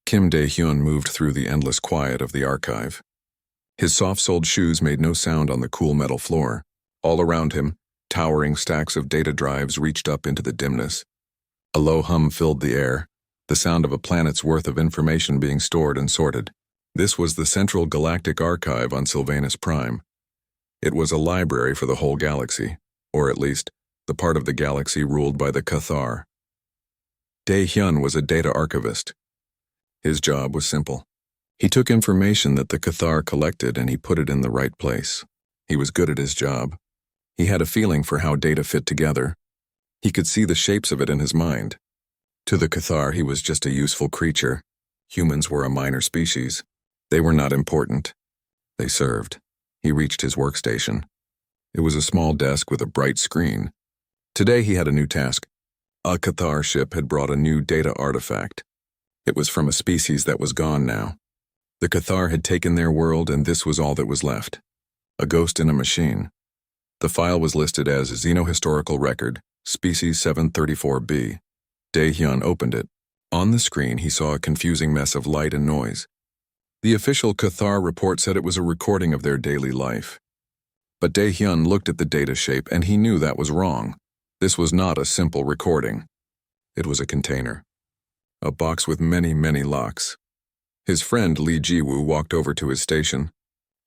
Kim Dae-hyun moved through the endless quiet of the archive. His soft-soled shoes made no sound on the cool metal floor. All around him, towering stacks of data drives reached up into the dimness. A low hum filled the air, the sound of a planet's worth of information being stored and sorted. This was the Central Galactic Archive on Sylvanus Prime. It was a library for the whole galaxy, or at least, the part of the galaxy ruled by the Cathar. Dae-hyun was a data archivist. His job was simple. He took information that the Cathar collected and he put it in the right place. He was good at his job. He had a feeling for how data fit together. He could see the shapes of it in his mind. To the Cathar, he was just a useful creature. Humans were a minor species. They were not important. They served. He reached his workstation. It was a small desk with a bright screen. Today he had a new task. A Cathar ship had brought a new data artifact. It was from a species that was gone now. The Cathar had taken their world and this was all that was left. A ghost in a machine. The file was listed as Xenohistorical Record, Species 734B. Dae-hyun opened it. On the screen he saw a confusing mess of light and noise. The official Cathar report said it was a recording of their daily life. But Dae-hyun looked at the data shape and he knew that was wrong. This was not a simple recording. It was a container. A box with many, many locks. His friend Lee Ji-woo walked over to his station.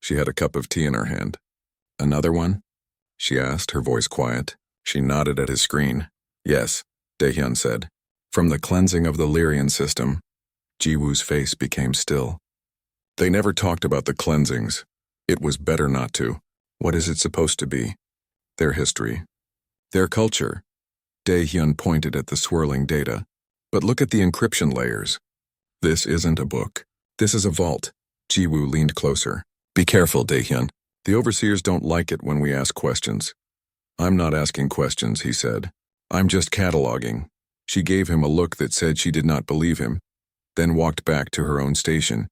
She had a cup of tea in her hand. "Another one?" she asked, her voice quiet. She nodded at his screen. "Yes," Dae-hyun said. "From the cleansing of the Lyrian system." Ji-woo's face became still. They never talked about the cleansings. It was better not to. What is it supposed to be? Their history. Their culture. Dae-hyun pointed at the swirling data. But look at the encryption layers. This isn't a book. This is a vault. Ji-woo leaned closer. "Be careful, Dae-hyun. The overseers don't like it when we ask questions." "I'm not asking questions," he said. "I'm just cataloging." She gave him a look that said she did not believe him, then walked back to her own station.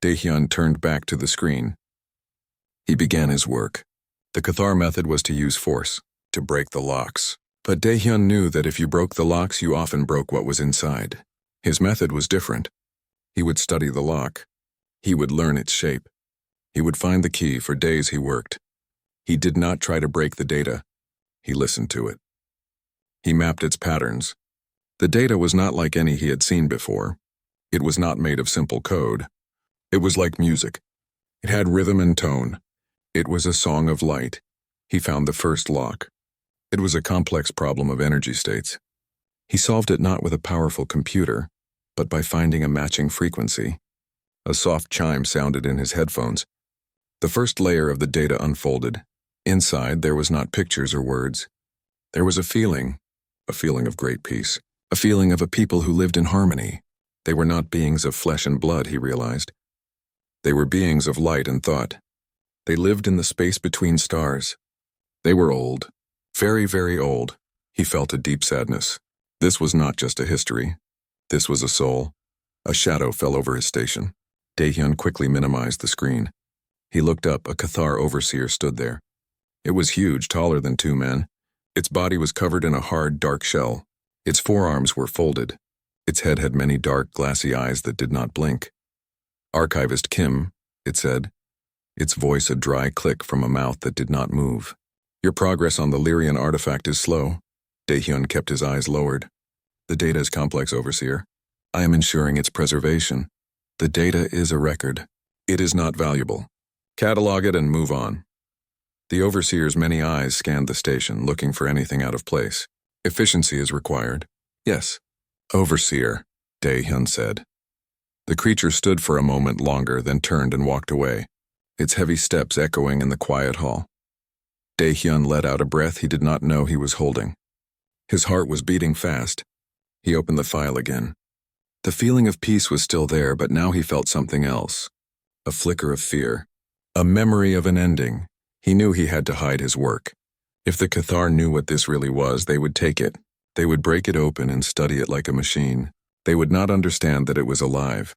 Dae-hyun turned back to the screen. He began his work. The Cathar method was to use force, to break the locks. But Dae-hyun knew that if you broke the locks, you often broke what was inside. His method was different. He would study the lock. He would learn its shape. He would find the key. For days he worked. He did not try to break the data. He listened to it. He mapped its patterns. The data was not like any he had seen before. It was not made of simple code. It was like music. It had rhythm and tone. It was a song of light. He found the first lock. It was a complex problem of energy states. He solved it not with a powerful computer, but by finding a matching frequency. A soft chime sounded in his headphones. The first layer of the data unfolded. Inside, there was not pictures or words. There was a feeling of great peace, a feeling of a people who lived in harmony. They were not beings of flesh and blood, he realized. They were beings of light and thought. They lived in the space between stars. They were old, very, very old. He felt a deep sadness. This was not just a history. This was a soul. A shadow fell over his station. Dae-hyun quickly minimized the screen. He looked up. A Cathar overseer stood there. It was huge, taller than two men. Its body was covered in a hard, dark shell. Its forearms were folded. Its head had many dark, glassy eyes that did not blink. "Archivist Kim," it said. Its voice a dry click from a mouth that did not move. "Your progress on the Lyrian artifact is slow." Dae-hyun kept his eyes lowered. "The data is complex, Overseer. I am ensuring its preservation. The data is a record. It is not valuable. Catalog it and move on." The Overseer's many eyes scanned the station, looking for anything out of place. "Efficiency is required." "Yes." "Overseer," Dae-hyun said. The creature stood for a moment longer, then turned and walked away, its heavy steps echoing in the quiet hall. Dae-hyun let out a breath he did not know he was holding. His heart was beating fast. He opened the file again. The feeling of peace was still there, but now he felt something else. A flicker of fear. A memory of an ending. He knew he had to hide his work. If the Cathar knew what this really was, they would take it. They would break it open and study it like a machine. They would not understand that it was alive.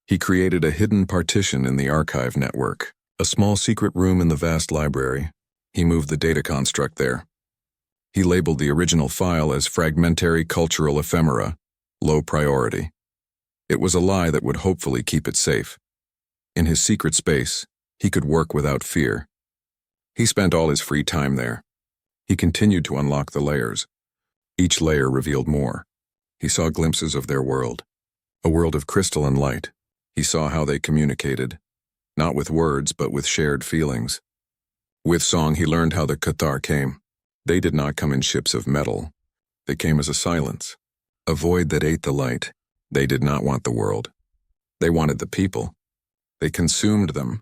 He created a hidden partition in the archive network, a small secret room in the vast library. He moved the data construct there. He labeled the original file as fragmentary cultural ephemera, low priority. It was a lie that would hopefully keep it safe. In his secret space, he could work without fear. He spent all his free time there. He continued to unlock the layers. Each layer revealed more. He saw glimpses of their world, a world of crystal and light. He saw how they communicated, not with words but with shared feelings. With song he learned how the Cathar came. They did not come in ships of metal. They came as a silence, a void that ate the light. They did not want the world. They wanted the people. They consumed them.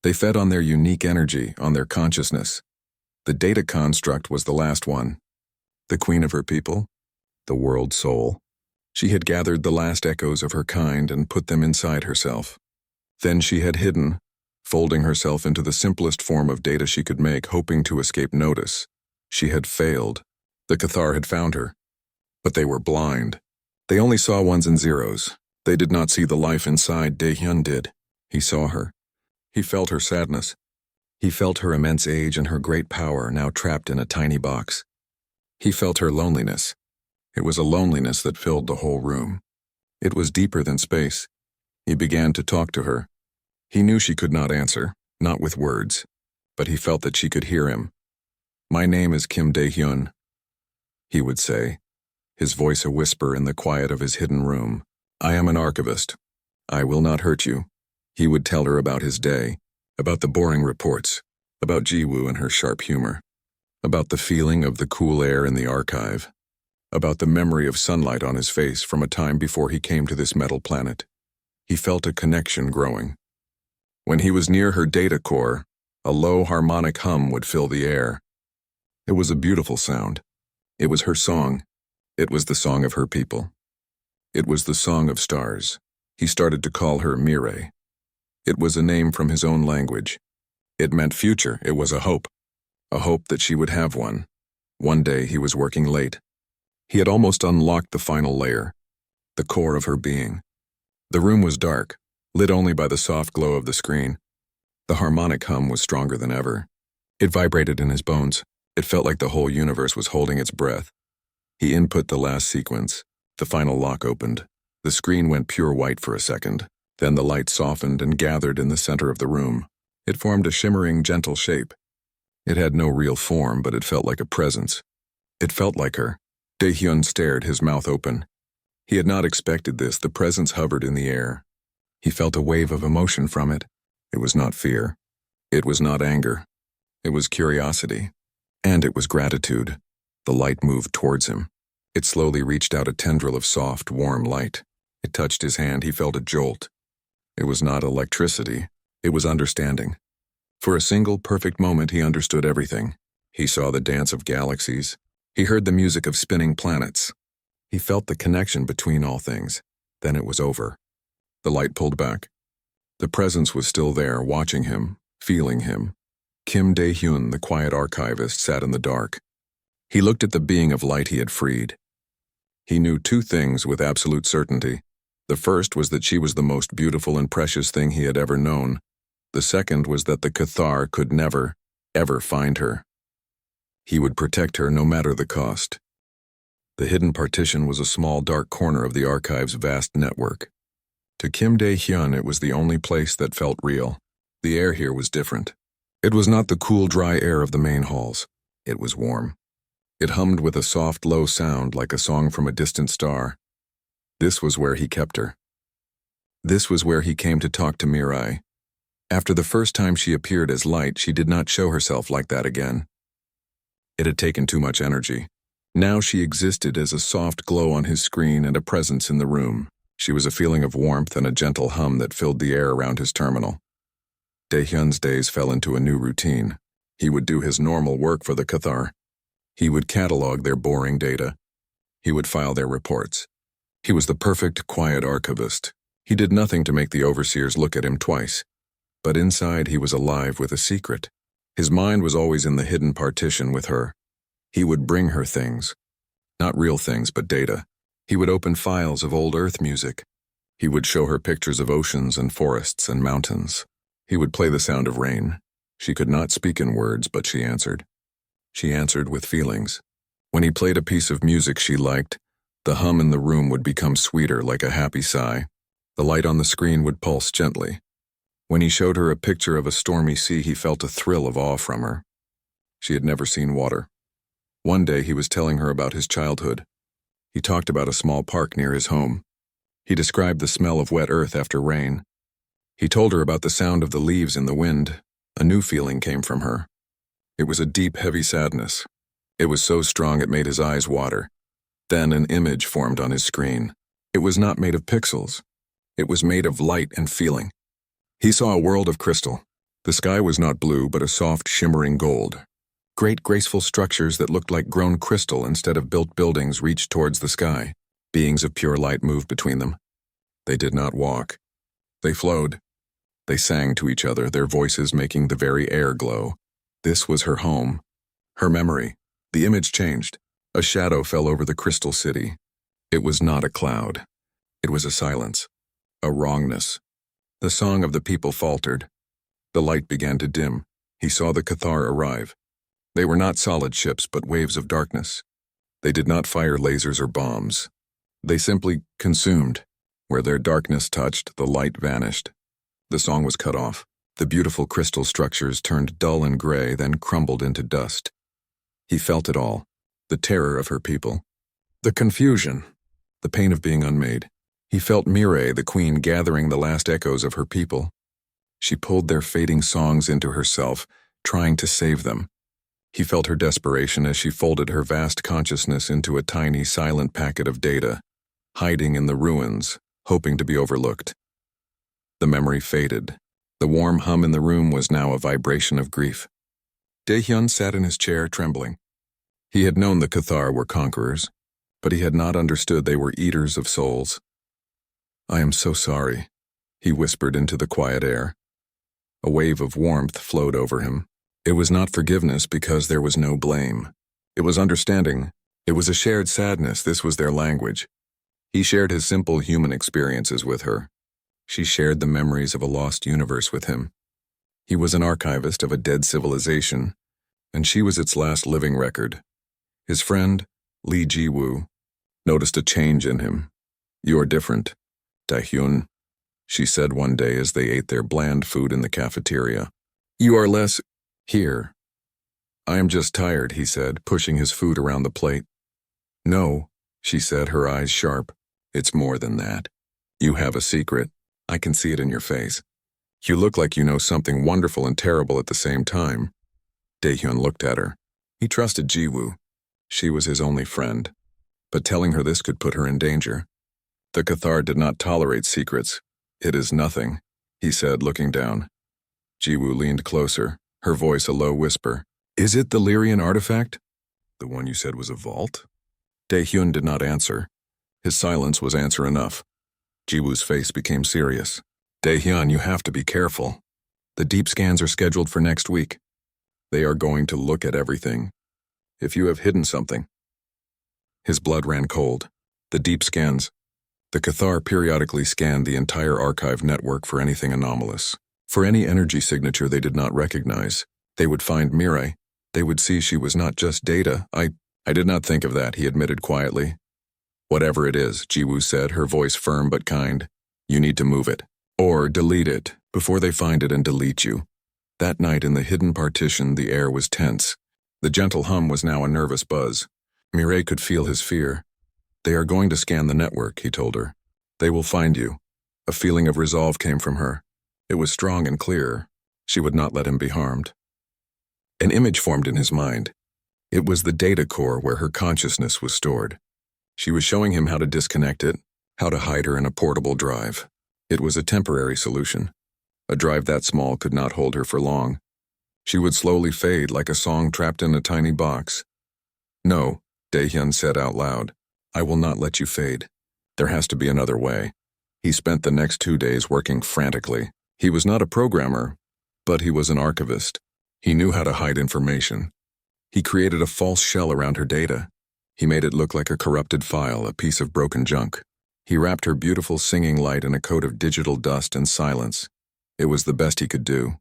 They fed on their unique energy, on their consciousness. The data construct was the last one. The queen of her people, the world soul. She had gathered the last echoes of her kind and put them inside herself. Then she had hidden, folding herself into the simplest form of data she could make, hoping to escape notice. She had failed. The Cathar had found her. But they were blind. They only saw ones and zeros. They did not see the life inside. Daehyun did. He saw her. He felt her sadness. He felt her immense age and her great power, now trapped in a tiny box. He felt her loneliness. It was a loneliness that filled the whole room. It was deeper than space. He began to talk to her. He knew she could not answer, not with words, but he felt that she could hear him. "My name is Kim Daehyun," he would say, his voice a whisper in the quiet of his hidden room. "I am an archivist. I will not hurt you." He would tell her about his day, about the boring reports, about Jiwoo and her sharp humor, about the feeling of the cool air in the archive, about the memory of sunlight on his face from a time before he came to this metal planet. He felt a connection growing. When he was near her data core, a low harmonic hum would fill the air. It was a beautiful sound. It was her song. It was the song of her people. It was the song of stars. He started to call her Mirai. It was a name from his own language. It meant future. It was a hope that she would have one. One day he was working late. He had almost unlocked the final layer, the core of her being. The room was dark, lit only by the soft glow of the screen. The harmonic hum was stronger than ever. It vibrated in his bones. It felt like the whole universe was holding its breath. He input the last sequence. The final lock opened. The screen went pure white for a second. Then the light softened and gathered in the center of the room. It formed a shimmering, gentle shape. It had no real form, but it felt like a presence. It felt like her. Daehyun stared, his mouth open. He had not expected this. The presence hovered in the air. He felt a wave of emotion from it. It was not fear. It was not anger. It was curiosity. And it was gratitude. The light moved towards him. It slowly reached out a tendril of soft, warm light. It touched his hand. He felt a jolt. It was not electricity. It was understanding. For a single, perfect moment, he understood everything. He saw the dance of galaxies. He heard the music of spinning planets. He felt the connection between all things. Then it was over. The light pulled back. The presence was still there, watching him, feeling him. Kim Daehyun, the quiet archivist, sat in the dark. He looked at the being of light he had freed. He knew two things with absolute certainty. The first was that she was the most beautiful and precious thing he had ever known. The second was that the Cathar could never, ever find her. He would protect her no matter the cost. The hidden partition was a small dark corner of the archive's vast network. To Kim Daehyun, it was the only place that felt real. The air here was different. It was not the cool, dry air of the main halls. It was warm. It hummed with a soft, low sound like a song from a distant star. This was where he kept her. This was where he came to talk to Mirai. After the first time she appeared as light, she did not show herself like that again. It had taken too much energy. Now she existed as a soft glow on his screen and a presence in the room. She was a feeling of warmth and a gentle hum that filled the air around his terminal. Daehyun's days fell into a new routine. He would do his normal work for the Cathar. He would catalog their boring data. He would file their reports. He was the perfect, quiet archivist. He did nothing to make the overseers look at him twice. But inside he was alive with a secret. His mind was always in the hidden partition with her. He would bring her things. Not real things, but data. He would open files of old Earth music. He would show her pictures of oceans and forests and mountains. He would play the sound of rain. She could not speak in words, but she answered. She answered with feelings. When he played a piece of music she liked, The hum in the room would become sweeter, like a happy sigh. The light on the screen would pulse gently. When he showed her a picture of a stormy sea, he felt a thrill of awe from her. She had never seen water. One day he was telling her about his childhood. He talked about a small park near his home. He described the smell of wet earth after rain. He told her about the sound of the leaves in the wind. A new feeling came from her. It was a deep, heavy sadness. It was so strong it made his eyes water. Then an image formed on his screen. It was not made of pixels. It was made of light and feeling. He saw a world of crystal. The sky was not blue, but a soft, shimmering gold. Great, graceful structures that looked like grown crystal instead of built buildings reached towards the sky. Beings of pure light moved between them. They did not walk. They flowed. They sang to each other, their voices making the very air glow. This was her home. Her memory. The image changed. A shadow fell over the crystal city. It was not a cloud. It was a silence. A wrongness. The song of the people faltered. The light began to dim. He saw the Cathar arrive. They were not solid ships, but waves of darkness. They did not fire lasers or bombs. They simply consumed. Where their darkness touched, the light vanished. The song was cut off. The beautiful crystal structures turned dull and gray, then crumbled into dust. He felt it all. The terror of her people. The confusion. The pain of being unmade. He felt Mireille, the queen, gathering the last echoes of her people. She pulled their fading songs into herself, trying to save them. He felt her desperation as she folded her vast consciousness into a tiny, silent packet of data, hiding in the ruins, hoping to be overlooked. The memory faded. The warm hum in the room was now a vibration of grief. Daehyun sat in his chair, trembling. He had known the Cathar were conquerors, but he had not understood they were eaters of souls. "I am so sorry," he whispered into the quiet air. A wave of warmth flowed over him. It was not forgiveness because there was no blame. It was understanding. It was a shared sadness. This was their language. He shared his simple human experiences with her. She shared the memories of a lost universe with him. He was an archivist of a dead civilization, and she was its last living record. His friend, Lee Ji-woo, noticed a change in him. "You are different, Daehyun," she said one day as they ate their bland food in the cafeteria. "You are less here." "I am just tired," he said, pushing his food around the plate. "No," she said, her eyes sharp. "It's more than that. You have a secret. I can see it in your face. You look like you know something wonderful and terrible at the same time." Daehyun looked at her. He trusted Ji-woo. She was his only friend. But telling her this could put her in danger. The Cathar did not tolerate secrets. "It is nothing," he said, looking down. Ji-woo leaned closer, her voice a low whisper. "Is it the Lyrian artifact? The one you said was a vault?" Daehyun did not answer. His silence was answer enough. Ji-woo's face became serious. "Daehyun, you have to be careful. The deep scans are scheduled for next week. They are going to look at everything. If you have hidden something." His blood ran cold. The deep scans. The Cathar periodically scanned the entire archive network for anything anomalous. For any energy signature they did not recognize. They would find Mireille. They would see she was not just data. I did not think of that," he admitted quietly. "Whatever it is," Ji-woo said, her voice firm but kind. "You need to move it. Or delete it, before they find it and delete you." That night in the hidden partition, the air was tense. The gentle hum was now a nervous buzz. Mireille could feel his fear. "They are going to scan the network," he told her. "They will find you." A feeling of resolve came from her. It was strong and clear. She would not let him be harmed. An image formed in his mind. It was the data core where her consciousness was stored. She was showing him how to disconnect it, how to hide her in a portable drive. It was a temporary solution. A drive that small could not hold her for long. She would slowly fade like a song trapped in a tiny box. "No," Daehyun said out loud. "I will not let you fade. There has to be another way." He spent the next 2 days working frantically. He was not a programmer, but he was an archivist. He knew how to hide information. He created a false shell around her data. He made it look like a corrupted file, a piece of broken junk. He wrapped her beautiful singing light in a coat of digital dust and silence. It was the best he could do.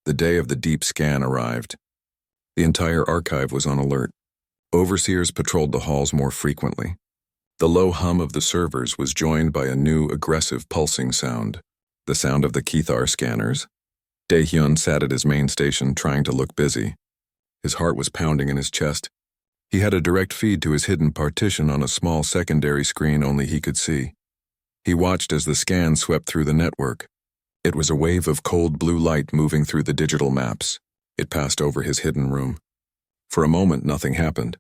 The day of the deep scan arrived. The entire archive was on alert. Overseers patrolled the halls more frequently. The low hum of the servers was joined by a new aggressive pulsing sound, the sound of the Kethar scanners. Daehyun sat at his main station trying to look busy. His heart was pounding in his chest. He had a direct feed to his hidden partition on a small secondary screen only he could see. He watched as the scan swept through the network. It was a wave of cold blue light moving through the digital maps. It passed over his hidden room. For a moment, nothing happened.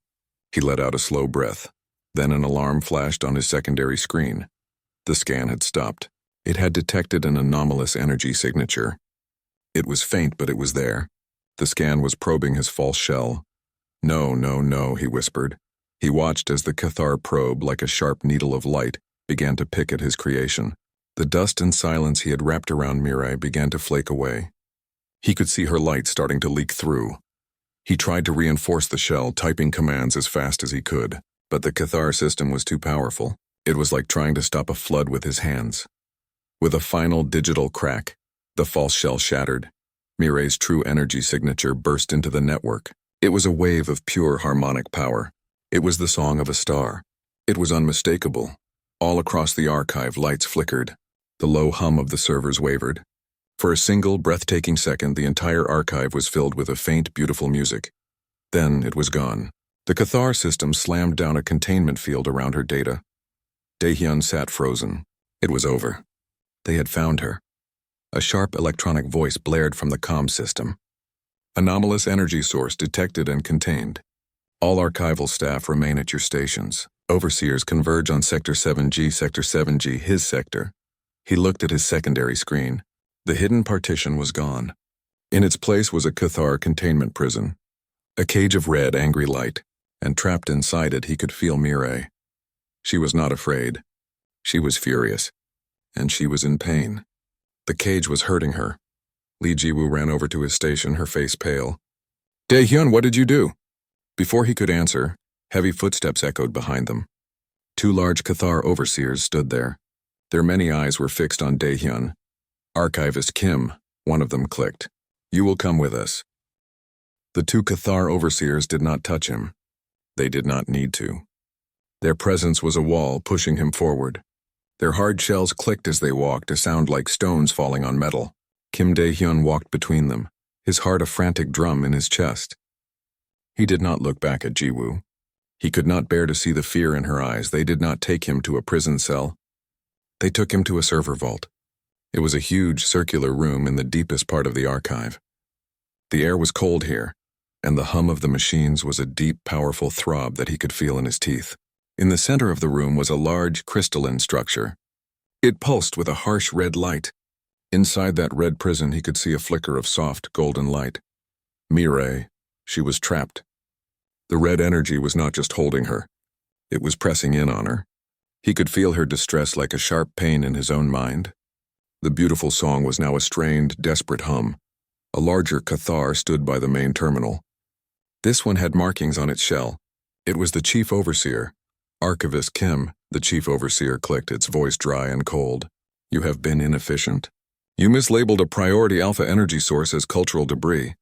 He let out a slow breath. Then an alarm flashed on his secondary screen. The scan had stopped. It had detected an anomalous energy signature. It was faint, but it was there. The scan was probing his false shell. No, no, no, he whispered. He watched as the Kethar probe, like a sharp needle of light, began to pick at his creation. The dust and silence he had wrapped around Mirai began to flake away. He could see her light starting to leak through. He tried to reinforce the shell, typing commands as fast as he could, but the Kethar system was too powerful. It was like trying to stop a flood with his hands. With a final digital crack, the false shell shattered. Mirai's true energy signature burst into the network. It was a wave of pure harmonic power. It was the song of a star. It was unmistakable. All across the archive, lights flickered. The low hum of the servers wavered. For a single, breathtaking second, the entire archive was filled with a faint, beautiful music. Then it was gone. The Kethar system slammed down a containment field around her data. Daehyun sat frozen. It was over. They had found her. A sharp electronic voice blared from the comm system. Anomalous energy source detected and contained. All archival staff remain at your stations. Overseers converge on Sector 7G, Sector 7G, his sector. He looked at his secondary screen. The hidden partition was gone. In its place was a Kethar containment prison. A cage of red, angry light, and trapped inside it he could feel Mirai. She was not afraid. She was furious. And she was in pain. The cage was hurting her. Lee Jiwoo ran over to his station, her face pale. Daehyun, what did you do? Before he could answer, heavy footsteps echoed behind them. Two large Kethar overseers stood there. Their many eyes were fixed on Daehyun. Archivist Kim, one of them clicked. You will come with us. The two Kethar overseers did not touch him. They did not need to. Their presence was a wall pushing him forward. Their hard shells clicked as they walked, a sound like stones falling on metal. Kim Daehyun walked between them, his heart a frantic drum in his chest. He did not look back at Jiwoo. He could not bear to see the fear in her eyes. They did not take him to a prison cell. They took him to a server vault. It was a huge circular room in the deepest part of the archive. The air was cold here, and the hum of the machines was a deep, powerful throb that he could feel in his teeth. In the center of the room was a large crystalline structure. It pulsed with a harsh red light. Inside that red prison he could see a flicker of soft, golden light. Mirai, she was trapped. The red energy was not just holding her. It was pressing in on her. He could feel her distress like a sharp pain in his own mind. The beautiful song was now a strained, desperate hum. A larger Kethar stood by the main terminal. This one had markings on its shell. It was the chief overseer. Archivist Kim, the chief overseer, clicked, its voice dry and cold. You have been inefficient. You mislabeled a priority alpha energy source as cultural debris.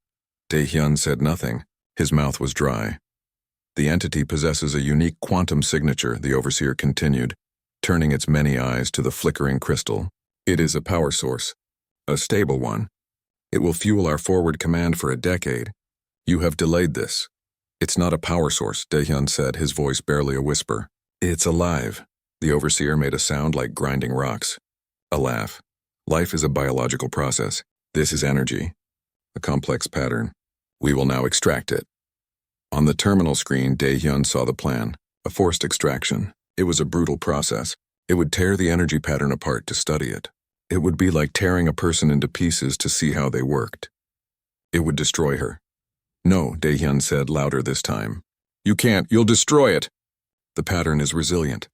Daehyun said nothing. His mouth was dry. The entity possesses a unique quantum signature, the overseer continued, turning its many eyes to the flickering crystal. It is a power source. A stable one. It will fuel our forward command for a decade. You have delayed this. It's not a power source, Daehyun said, his voice barely a whisper. It's alive. The overseer made a sound like grinding rocks. A laugh. Life is a biological process. This is energy. A complex pattern. We will now extract it. On the terminal screen, Daehyun saw the plan. A forced extraction. It was a brutal process. It would tear the energy pattern apart to study it. It would be like tearing a person into pieces to see how they worked. It would destroy her. No, Daehyun said louder this time. You can't, you'll destroy it. The pattern is resilient.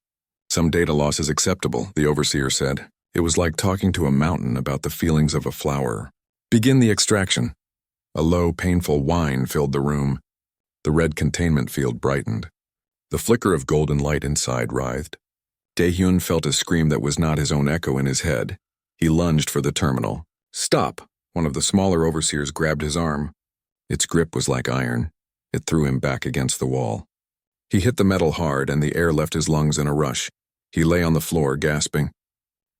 Some data loss is acceptable, the overseer said. It was like talking to a mountain about the feelings of a flower. Begin the extraction. A low, painful whine filled the room. The red containment field brightened. The flicker of golden light inside writhed. Daehyun felt a scream that was not his own echo in his head. He lunged for the terminal. Stop! One of the smaller overseers grabbed his arm. Its grip was like iron. It threw him back against the wall. He hit the metal hard and the air left his lungs in a rush. He lay on the floor, gasping.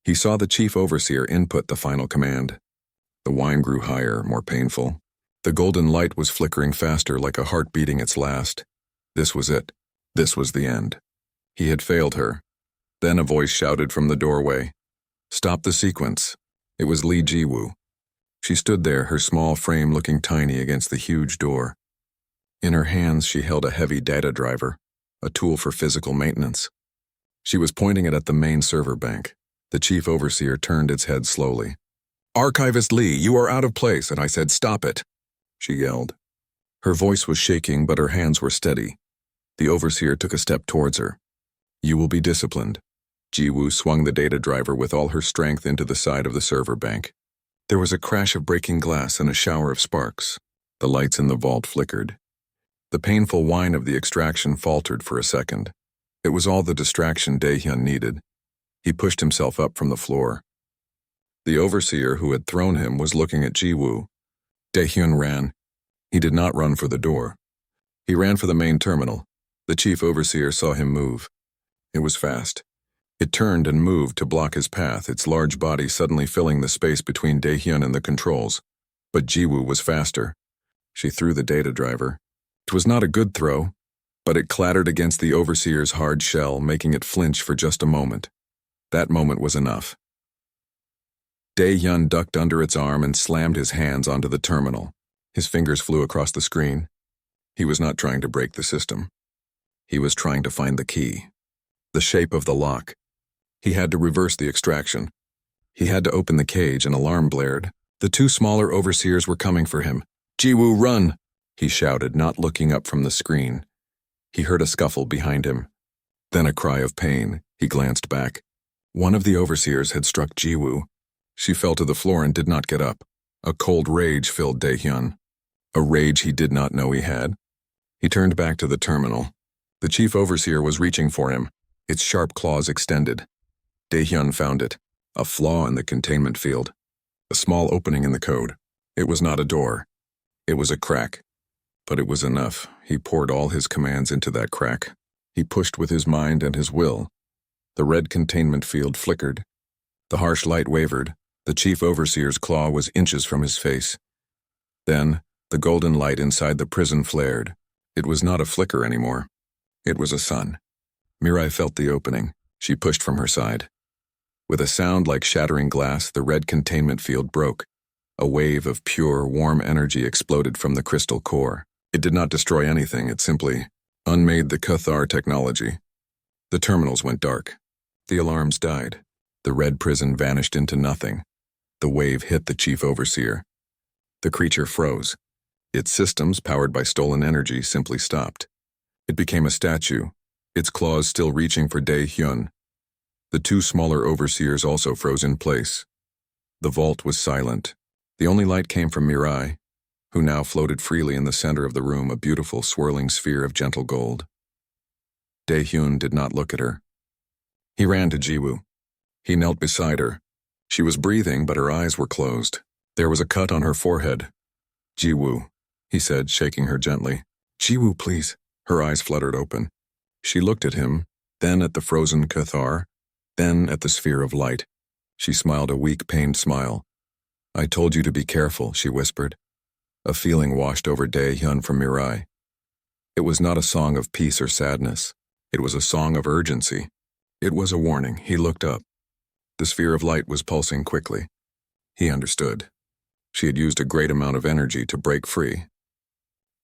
He saw the chief overseer input the final command. The whine grew higher, more painful. The golden light was flickering faster, like a heart beating its last. This was it. This was the end. He had failed her. Then a voice shouted from the doorway. "Stop the sequence." It was Li Jiwoo. She stood there, her small frame looking tiny against the huge door. In her hands she held a heavy data driver, a tool for physical maintenance. She was pointing it at the main server bank. The chief overseer turned its head slowly. "Archivist Li, you are out of place," and I said, "Stop it," she yelled. Her voice was shaking, but her hands were steady. The overseer took a step towards her. "You will be disciplined." Jiwoo swung the data driver with all her strength into the side of the server bank. There was a crash of breaking glass and a shower of sparks. The lights in the vault flickered. The painful whine of the extraction faltered for a second. It was all the distraction Daehyun needed. He pushed himself up from the floor. The overseer who had thrown him was looking at Jiwoo. Daehyun ran. He did not run for the door. He ran for the main terminal. The chief overseer saw him move. It was fast. It turned and moved to block his path, its large body suddenly filling the space between Daehyun and the controls. But Jiwoo was faster. She threw the data driver. It was not a good throw, but it clattered against the overseer's hard shell, making it flinch for just a moment. That moment was enough. Daehyun ducked under its arm and slammed his hands onto the terminal. His fingers flew across the screen. He was not trying to break the system. He was trying to find the key. The shape of the lock. He had to reverse the extraction. He had to open the cage. An alarm blared. The two smaller overseers were coming for him. "Jiwoo, run!" he shouted, not looking up from the screen. He heard a scuffle behind him. Then a cry of pain. He glanced back. One of the overseers had struck Jiwoo. She fell to the floor and did not get up. A cold rage filled Daehyun. A rage he did not know he had. He turned back to the terminal. The chief overseer was reaching for him, its sharp claws extended. Daehyun found it, a flaw in the containment field, a small opening in the code. It was not a door. It was a crack. But it was enough. He poured all his commands into that crack. He pushed with his mind and his will. The red containment field flickered. The harsh light wavered. The chief overseer's claw was inches from his face. Then, the golden light inside the prison flared. It was not a flicker anymore. It was a sun. Mirai felt the opening. She pushed from her side. With a sound like shattering glass, the red containment field broke. A wave of pure, warm energy exploded from the crystal core. It did not destroy anything, it simply unmade the Cathar technology. The terminals went dark. The alarms died. The red prison vanished into nothing. The wave hit the chief overseer. The creature froze. Its systems, powered by stolen energy, simply stopped. It became a statue, its claws still reaching for Daehyun. The two smaller overseers also froze in place. The vault was silent. The only light came from Mirai, who now floated freely in the center of the room, a beautiful swirling sphere of gentle gold. Daehyun did not look at her. He ran to Jiwoo. He knelt beside her. She was breathing, but her eyes were closed. There was a cut on her forehead. "Jiwoo," he said, shaking her gently. "Jiwoo, please." Her eyes fluttered open. She looked at him, then at the frozen Cathar, then at the sphere of light. She smiled a weak, pained smile. "I told you to be careful," she whispered. A feeling washed over Daehyun from Mirai. It was not a song of peace or sadness. It was a song of urgency. It was a warning. He looked up. The sphere of light was pulsing quickly. He understood. She had used a great amount of energy to break free.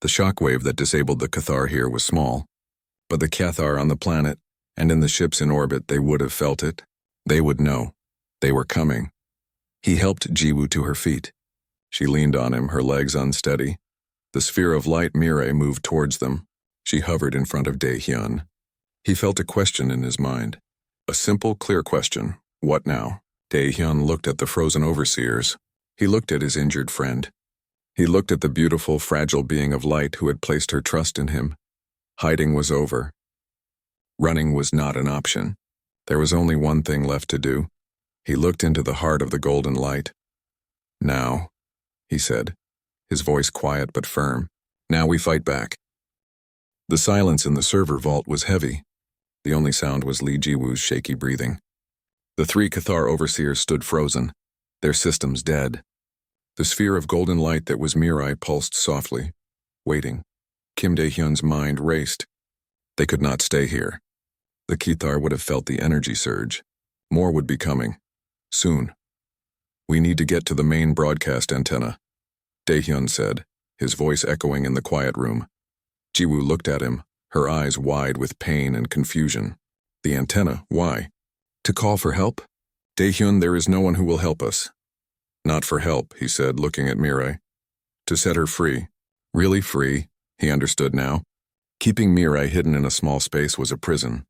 The shockwave that disabled the Cathar here was small, but the Cathar on the planet and in the ships in orbit, they would have felt it. They would know. They were coming. He helped Jiwoo to her feet. She leaned on him, her legs unsteady. The sphere of light Mirai moved towards them. She hovered in front of Daehyun. He felt a question in his mind. A simple, clear question. What now? Daehyun looked at the frozen overseers. He looked at his injured friend. He looked at the beautiful, fragile being of light who had placed her trust in him. Hiding was over. Running was not an option. There was only one thing left to do. He looked into the heart of the golden light. "Now," he said, his voice quiet but firm, "now we fight back." The silence in the server vault was heavy. The only sound was Li Jiwu's shaky breathing. The three Cathar overseers stood frozen, their systems dead. The sphere of golden light that was Mirai pulsed softly, waiting. Kim Dae-hyun's mind raced. They could not stay here. The Cathar would have felt the energy surge. More would be coming. Soon. We need to get to the main broadcast antenna, Dae-hyun said, his voice echoing in the quiet room. Jiwoo looked at him, her eyes wide with pain and confusion. The antenna, why? To call for help? Dae-hyun, there is no one who will help us. Not for help, he said, looking at Mirai. To set her free. Really free, he understood now. Keeping Mirai hidden in a small space was a prison.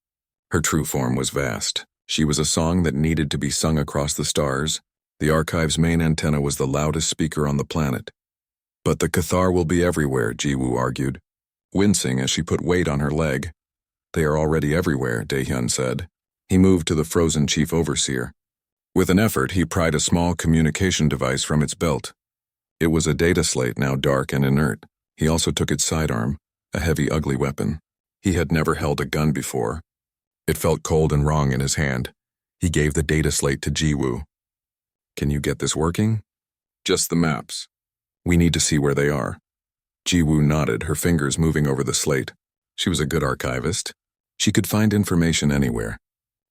Her true form was vast. She was a song that needed to be sung across the stars. The archive's main antenna was the loudest speaker on the planet. But the Cathar will be everywhere, Jiwoo argued, wincing as she put weight on her leg. They are already everywhere, Dae-hyun said. He moved to the frozen chief overseer. With an effort, he pried a small communication device from its belt. It was a data slate, now dark and inert. He also took its sidearm, a heavy, ugly weapon. He had never held a gun before. It felt cold and wrong in his hand. He gave the data slate to Jiwoo. Can you get this working? Just the maps. We need to see where they are. Jiwoo nodded, her fingers moving over the slate. She was a good archivist. She could find information anywhere.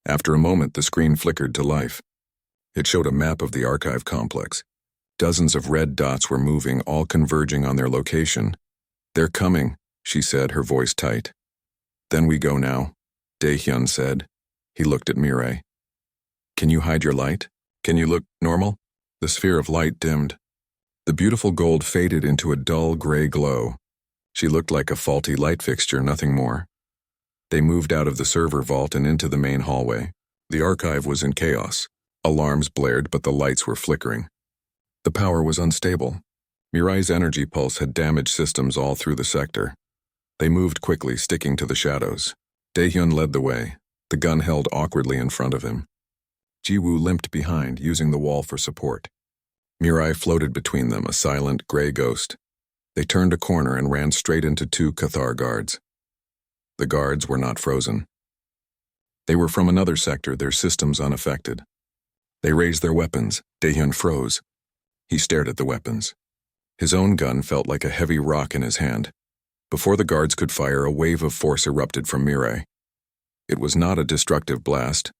After a moment, the screen flickered to life. It showed a map of the archive complex. Dozens of red dots were moving, all converging on their location. They're coming, she said, her voice tight. Then we go now, Dae-hyun said. He looked at Mirai. Can you hide your light? Can you look normal? The sphere of light dimmed. The beautiful gold faded into a dull gray glow. She looked like a faulty light fixture, nothing more. They moved out of the server vault and into the main hallway. The archive was in chaos. Alarms blared, but the lights were flickering. The power was unstable. Mirai's energy pulse had damaged systems all through the sector. They moved quickly, sticking to the shadows. Dae-hyun led the way, the gun held awkwardly in front of him. Jiwoo limped behind, using the wall for support. Mirai floated between them, a silent, gray ghost. They turned a corner and ran straight into two Cathar guards. The guards were not frozen. They were from another sector, their systems unaffected. They raised their weapons. Dae-hyun froze. He stared at the weapons. His own gun felt like a heavy rock in his hand. Before the guards could fire, a wave of force erupted from Mirai. It was not a destructive blast.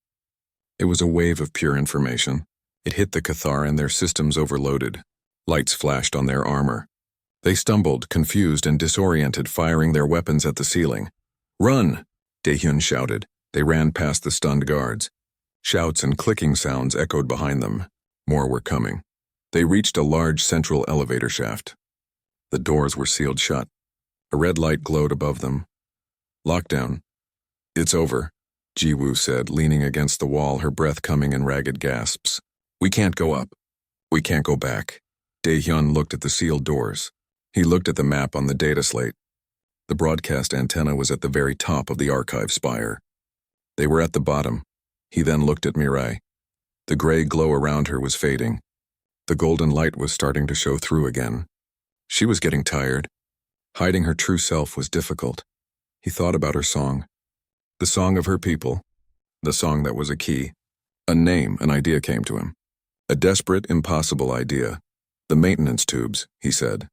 It was a wave of pure information. It hit the Cathar and their systems overloaded. Lights flashed on their armor. They stumbled, confused and disoriented, firing their weapons at the ceiling. Run! Dae-hyun shouted. They ran past the stunned guards. Shouts and clicking sounds echoed behind them. More were coming. They reached a large central elevator shaft. The doors were sealed shut. A red light glowed above them. Lockdown. It's over, Jiwoo said, leaning against the wall, her breath coming in ragged gasps. We can't go up. We can't go back. Dae-hyun looked at the sealed doors. He looked at the map on the data slate. The broadcast antenna was at the very top of the archive spire. They were at the bottom. He then looked at Mirai. The gray glow around her was fading. The golden light was starting to show through again. She was getting tired. Hiding her true self was difficult. He thought about her song. The song of her people. The song that was a key. A name, an idea came to him. A desperate, impossible idea. The maintenance tubes, he said,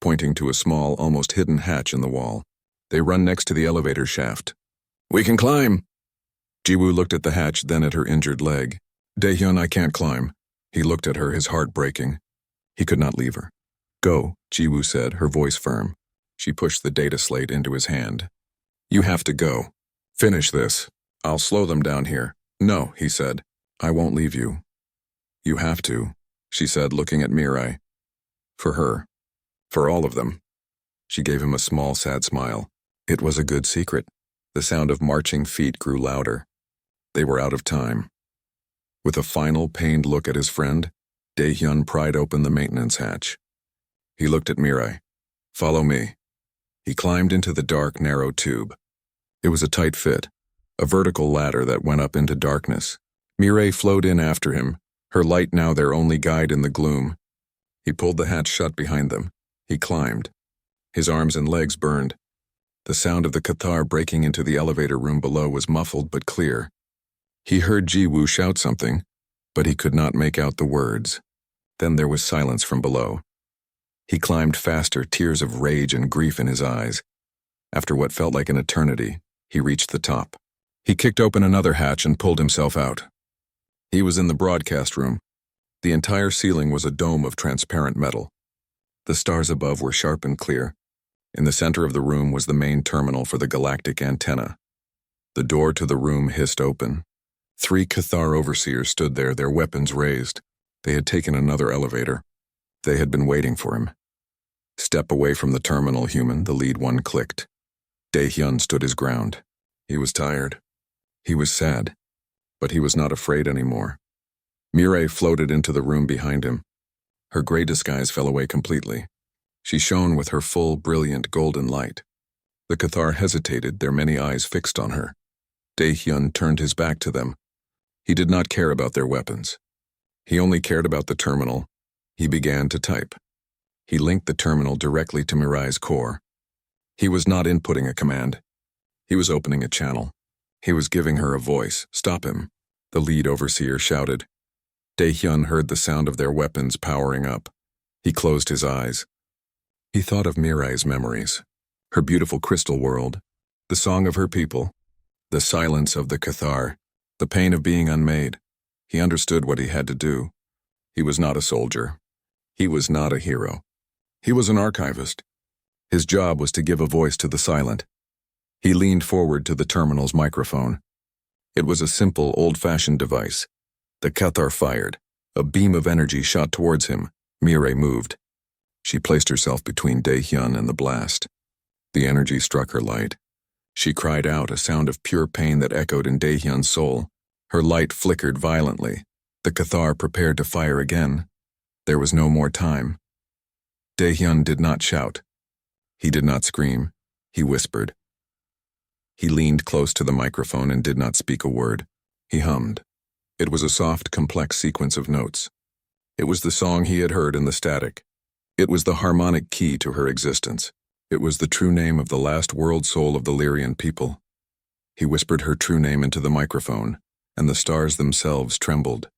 pointing to a small, almost hidden hatch in the wall. They run next to the elevator shaft. We can climb! Jiwoo looked at the hatch, then at her injured leg. Dae-hyun, I can't climb. He looked at her, his heart breaking. He could not leave her. Go, Jiwoo said, her voice firm. She pushed the data slate into his hand. You have to go. Finish this. I'll slow them down here. No, he said. I won't leave you. You have to, she said, looking at Mirai. For her. For all of them. She gave him a small, sad smile. It was a good secret. The sound of marching feet grew louder. They were out of time. With a final, pained look at his friend, Dae-hyun pried open the maintenance hatch. He looked at Mirai. Follow me. He climbed into the dark, narrow tube. It was a tight fit, a vertical ladder that went up into darkness. Mirai flowed in after him, her light now their only guide in the gloom. He pulled the hatch shut behind them. He climbed. His arms and legs burned. The sound of the Cathar breaking into the elevator room below was muffled but clear. He heard Jiwoo shout something, but he could not make out the words. Then there was silence from below. He climbed faster, tears of rage and grief in his eyes. After what felt like an eternity, he reached the top. He kicked open another hatch and pulled himself out. He was in the broadcast room. The entire ceiling was a dome of transparent metal. The stars above were sharp and clear. In the center of the room was the main terminal for the galactic antenna. The door to the room hissed open. 3 Cathar overseers stood there, their weapons raised. They had taken another elevator. They had been waiting for him. "Step away from the terminal, human," the lead one clicked. Dae-hyun stood his ground. He was tired. He was sad. But he was not afraid anymore. Mireille floated into the room behind him. Her gray disguise fell away completely. She shone with her full, brilliant golden light. The Cathar hesitated, their many eyes fixed on her. Dae-hyun turned his back to them. He did not care about their weapons. He only cared about the terminal. He began to type. He linked the terminal directly to Mireille's core. He was not inputting a command. He was opening a channel. He was giving her a voice. "Stop him," the lead overseer shouted. Dae-hyun heard the sound of their weapons powering up. He closed his eyes. He thought of Mireille's memories, her beautiful crystal world, the song of her people, the silence of the Cathar, the pain of being unmade. He understood what he had to do. He was not a soldier. He was not a hero. He was an archivist. His job was to give a voice to the silent. He leaned forward to the terminal's microphone. It was a simple, old-fashioned device. The Cathar fired. A beam of energy shot towards him. Mireille moved. She placed herself between Dae-hyun and the blast. The energy struck her light. She cried out, a sound of pure pain that echoed in Dae-hyun's soul. Her light flickered violently. The Cathar prepared to fire again. There was no more time. Dae-hyun did not shout. He did not scream. He whispered. He leaned close to the microphone and did not speak a word. He hummed. It was a soft, complex sequence of notes. It was the song he had heard in the static. It was the harmonic key to her existence. It was the true name of the last world soul of the Lyrian people. He whispered her true name into the microphone, and the stars themselves trembled.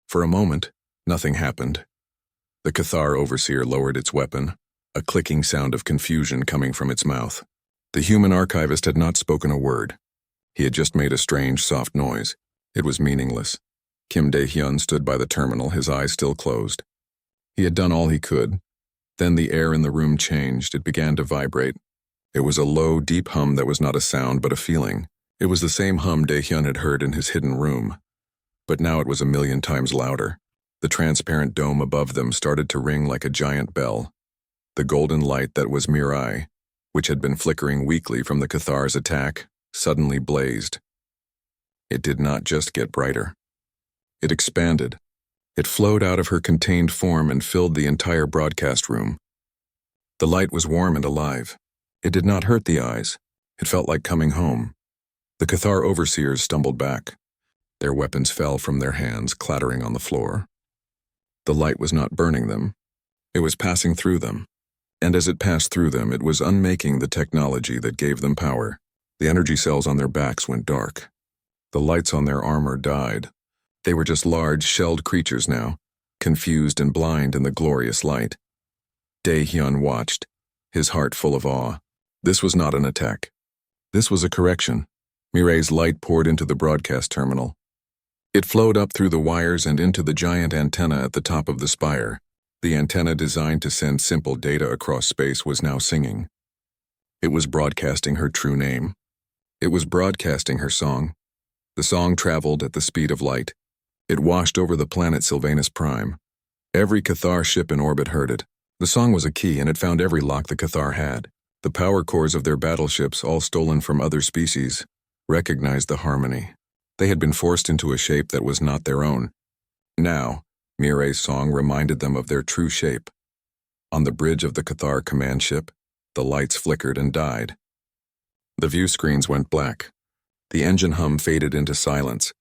For a moment, nothing happened. The Cathar overseer lowered its weapon, a clicking sound of confusion coming from its mouth. The human archivist had not spoken a word. He had just made a strange, soft noise. It was meaningless. Kim Dae-hyun stood by the terminal, his eyes still closed. He had done all he could. Then the air in the room changed. It began to vibrate. It was a low, deep hum that was not a sound but a feeling. It was the same hum Dae-hyun had heard in his hidden room. But now it was 1,000,000 times louder. The transparent dome above them started to ring like a giant bell. The golden light that was Mireille, which had been flickering weakly from the Cathar's attack, suddenly blazed. It did not just get brighter. It expanded. It flowed out of her contained form and filled the entire broadcast room. The light was warm and alive. It did not hurt the eyes. It felt like coming home. The Cathar overseers stumbled back. Their weapons fell from their hands, clattering on the floor. The light was not burning them. It was passing through them. And as it passed through them, it was unmaking the technology that gave them power. The energy cells on their backs went dark. The lights on their armor died. They were just large, shelled creatures now, confused and blind in the glorious light. Dae-hyun watched, his heart full of awe. This was not an attack. This was a correction. Mireille's light poured into the broadcast terminal. It flowed up through the wires and into the giant antenna at the top of the spire. The antenna designed to send simple data across space was now singing. It was broadcasting her true name. It was broadcasting her song. The song traveled at the speed of light. It washed over the planet Sylvanus Prime. Every Cathar ship in orbit heard it. The song was a key, and it found every lock the Cathar had. The power cores of their battleships, all stolen from other species, recognized the harmony. They had been forced into a shape that was not their own. Now, Mireille's song reminded them of their true shape. On the bridge of the Cathar command ship, the lights flickered and died. The view screens went black. The engine hum faded into silence.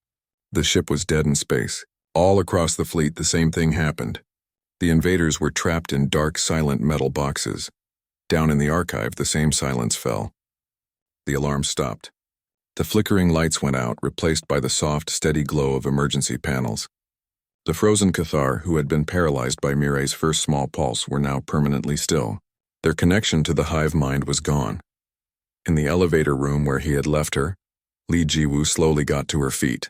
The ship was dead in space. All across the fleet, the same thing happened. The invaders were trapped in dark, silent metal boxes. Down in the archive, the same silence fell. The alarm stopped. The flickering lights went out, replaced by the soft, steady glow of emergency panels. The frozen Cathar, who had been paralyzed by Mireille's first small pulse, were now permanently still. Their connection to the hive mind was gone. In the elevator room where he had left her, Li Jiwu slowly got to her feet.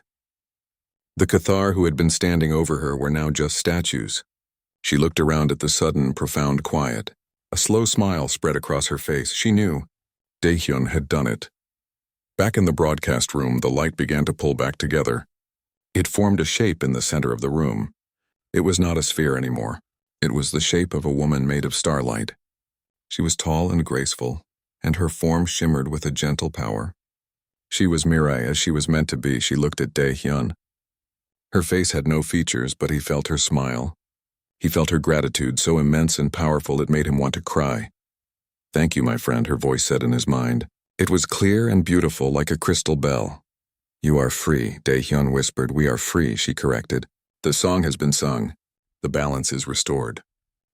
The Cathar who had been standing over her were now just statues. She looked around at the sudden, profound quiet. A slow smile spread across her face. She knew Daehyun had done it. Back in the broadcast room, the light began to pull back together. It formed a shape in the center of the room. It was not a sphere anymore. It was the shape of a woman made of starlight. She was tall and graceful, and her form shimmered with a gentle power. She was Mireille as she was meant to be. She looked at Daehyun. Her face had no features, but he felt her smile. He felt her gratitude so immense and powerful it made him want to cry. "Thank you, my friend," her voice said in his mind. It was clear and beautiful like a crystal bell. "You are free," Daehyun whispered. "We are free," she corrected. "The song has been sung. The balance is restored."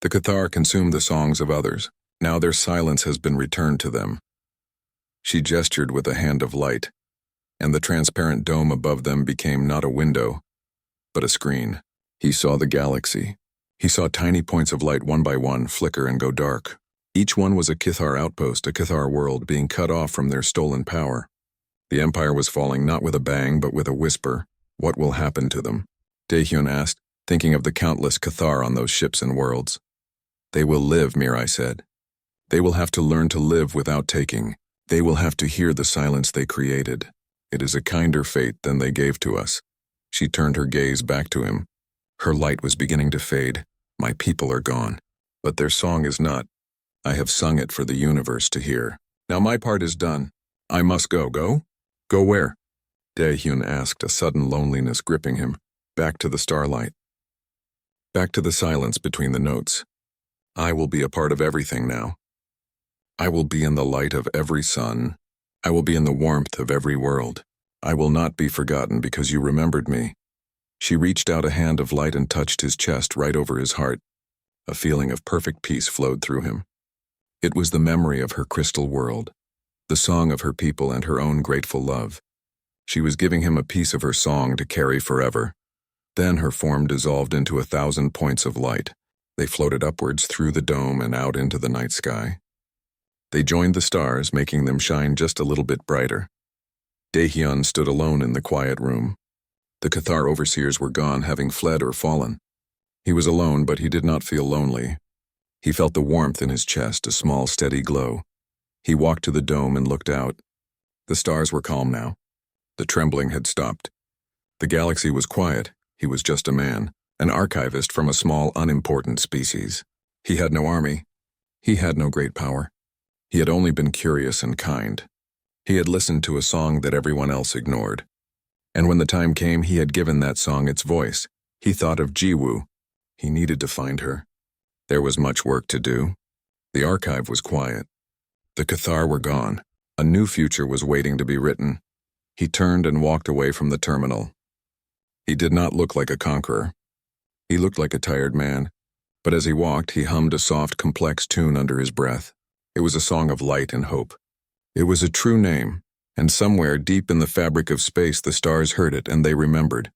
The Cathar consumed the songs of others. Now their silence has been returned to them. She gestured with a hand of light, and the transparent dome above them became not a window, but a screen. He saw the galaxy. He saw tiny points of light one by one flicker and go dark. Each one was a Cathar outpost, a Cathar world being cut off from their stolen power. The Empire was falling not with a bang, but with a whisper. What will happen to them? Daehyun asked, thinking of the countless Cathar on those ships and worlds. They will live, Mireille said. They will have to learn to live without taking. They will have to hear the silence they created. It is a kinder fate than they gave to us. She turned her gaze back to him. Her light was beginning to fade. My people are gone. But their song is not. I have sung it for the universe to hear. Now my part is done. I must go. Go? Go where? Daehyun asked, a sudden loneliness gripping him. Back to the starlight. Back to the silence between the notes. I will be a part of everything now. I will be in the light of every sun. I will be in the warmth of every world. I will not be forgotten because you remembered me. She reached out a hand of light and touched his chest right over his heart. A feeling of perfect peace flowed through him. It was the memory of her crystal world, the song of her people and her own grateful love. She was giving him a piece of her song to carry forever. Then her form dissolved into 1,000 points of light. They floated upwards through the dome and out into the night sky. They joined the stars, making them shine just a little bit brighter. Daehyun stood alone in the quiet room. The Cathar overseers were gone, having fled or fallen. He was alone, but he did not feel lonely. He felt the warmth in his chest, a small, steady glow. He walked to the dome and looked out. The stars were calm now. The trembling had stopped. The galaxy was quiet. He was just a man, an archivist from a small, unimportant species. He had no army. He had no great power. He had only been curious and kind. He had listened to a song that everyone else ignored. And when the time came, he had given that song its voice. He thought of Jiwoo. He needed to find her. There was much work to do. The archive was quiet. The Cathar were gone. A new future was waiting to be written. He turned and walked away from the terminal. He did not look like a conqueror. He looked like a tired man. But as he walked, he hummed a soft, complex tune under his breath. It was a song of light and hope. It was a true name, and somewhere deep in the fabric of space the stars heard it and they remembered.